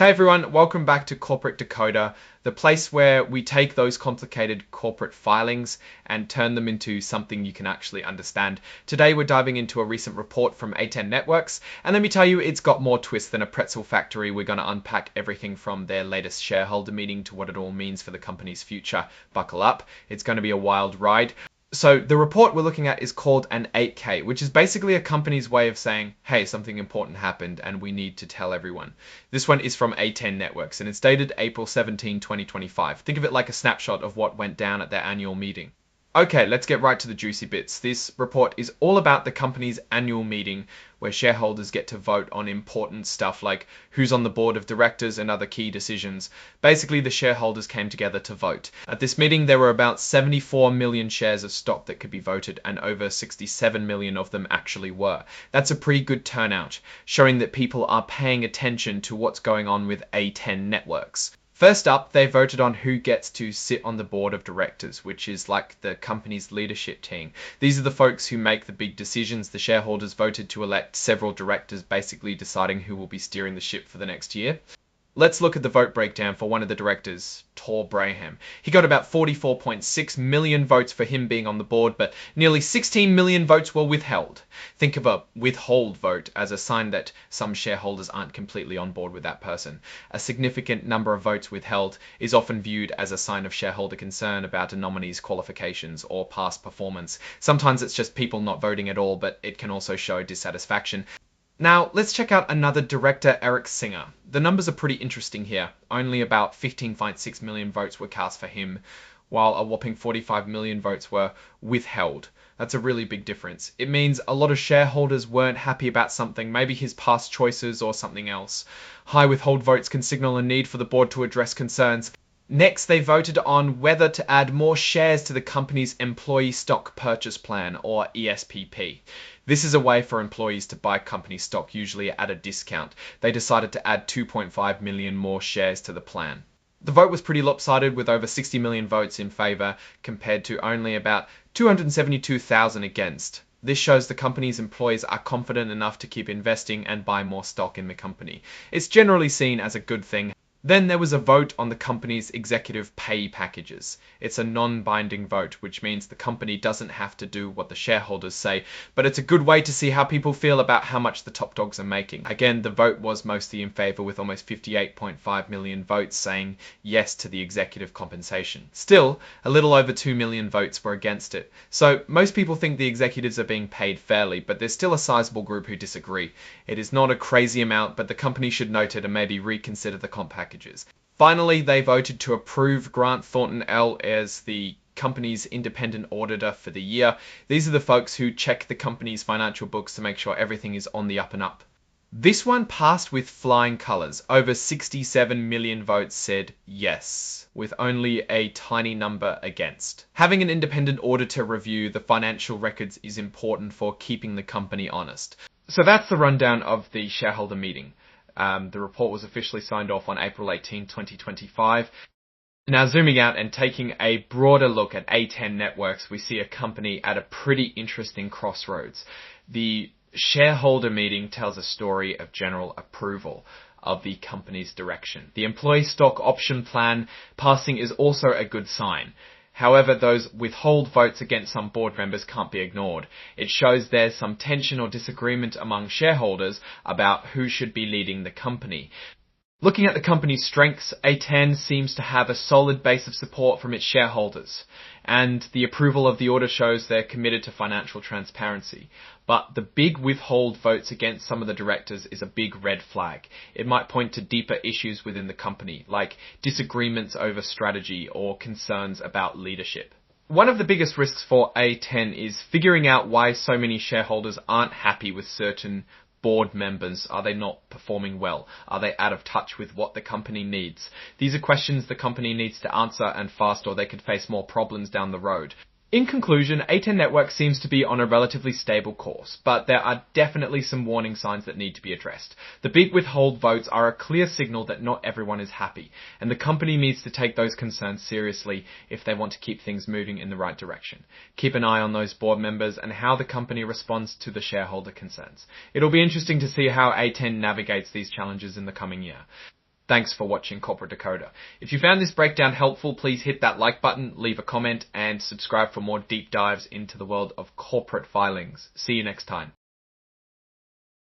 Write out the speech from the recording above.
Hey everyone, welcome back to Corporate Decoder, the place where we take those complicated corporate filings and turn them into something you can actually understand. Today we're diving into a recent report from A10 Networks, and let me tell you, it's got more twists than a pretzel factory. We're going to unpack everything from their latest shareholder meeting to what it all means for the company's future. Buckle up, it's going to be a wild ride. So the report we're looking at is called an 8K, which is basically a company's way of saying, hey, something important happened and we need to tell everyone. This one is from A10 Networks and it's dated April 17, 2025. Think of it like a snapshot of what went down at their annual meeting. Okay, let's get right to the juicy bits. This report is all about the company's annual meeting where shareholders get to vote on important stuff like who's on the board of directors and other key decisions. Basically, the shareholders came together to vote. At this meeting, there were about 74 million shares of stock that could be voted, and over 67 million of them actually were. That's a pretty good turnout, showing that people are paying attention to what's going on with A10 Networks. First up, they voted on who gets to sit on the board of directors, which is like the company's leadership team. These are the folks who make the big decisions. The shareholders voted to elect several directors, basically deciding who will be steering the ship for the next year. Let's look at the vote breakdown for one of the directors, Tor Braham. He got about 44.6 million votes for him being on the board, but nearly 16 million votes were withheld. Think of a withhold vote as a sign that some shareholders aren't completely on board with that person. A significant number of votes withheld is often viewed as a sign of shareholder concern about a nominee's qualifications or past performance. Sometimes it's just people not voting at all, but it can also show dissatisfaction. Now, let's check out another director, Eric Singer. The numbers are pretty interesting here. Only about 15.6 million votes were cast for him, while a whopping 45 million votes were withheld. That's a really big difference. It means a lot of shareholders weren't happy about something, maybe his past choices or something else. High withhold votes can signal a need for the board to address concerns. Next, they voted on whether to add more shares to the company's Employee Stock Purchase Plan, or ESPP. This is a way for employees to buy company stock, usually at a discount. They decided to add 2.5 million more shares to the plan. The vote was pretty lopsided, with over 60 million votes in favour compared to only about 272,000 against. This shows the company's employees are confident enough to keep investing and buy more stock in the company. It's generally seen as a good thing. Then there was a vote on the company's executive pay packages. It's a non-binding vote, which means the company doesn't have to do what the shareholders say, but it's a good way to see how people feel about how much the top dogs are making. Again, the vote was mostly in favour, with almost 58.5 million votes saying yes to the executive compensation. Still, a little over 2 million votes were against it. So most people think the executives are being paid fairly, but there's still a sizable group who disagree. It is not a crazy amount, but the company should note it and maybe reconsider the comp packages. Finally, they voted to approve Grant Thornton L as the company's independent auditor for the year. These are the folks who check the company's financial books to make sure everything is on the up and up. This one passed with flying colours. Over 67 million votes said yes, with only a tiny number against. Having an independent auditor review the financial records is important for keeping the company honest. So that's the rundown of the shareholder meeting. The report was officially signed off on April 18, 2025. Now, zooming out and taking a broader look at A10 Networks, we see a company at a pretty interesting crossroads. The shareholder meeting tells a story of general approval of the company's direction. The employee stock option plan passing is also a good sign. However, those withhold votes against some board members can't be ignored. It shows there's some tension or disagreement among shareholders about who should be leading the company. Looking at the company's strengths, A10 seems to have a solid base of support from its shareholders, and the approval of the order shows they're committed to financial transparency. But the big withhold votes against some of the directors is a big red flag. It might point to deeper issues within the company, like disagreements over strategy or concerns about leadership. One of the biggest risks for A10 is figuring out why so many shareholders aren't happy with certain board members. Are they not performing well? Are they out of touch with what the company needs? These are questions the company needs to answer, and fast, or they could face more problems down the road. In conclusion, A10 Networks seems to be on a relatively stable course, but there are definitely some warning signs that need to be addressed. The big withhold votes are a clear signal that not everyone is happy, and the company needs to take those concerns seriously if they want to keep things moving in the right direction. Keep an eye on those board members and how the company responds to the shareholder concerns. It'll be interesting to see how A10 navigates these challenges in the coming year. Thanks for watching Corporate Decoder. If you found this breakdown helpful, please hit that like button, leave a comment, and subscribe for more deep dives into the world of corporate filings. See you next time.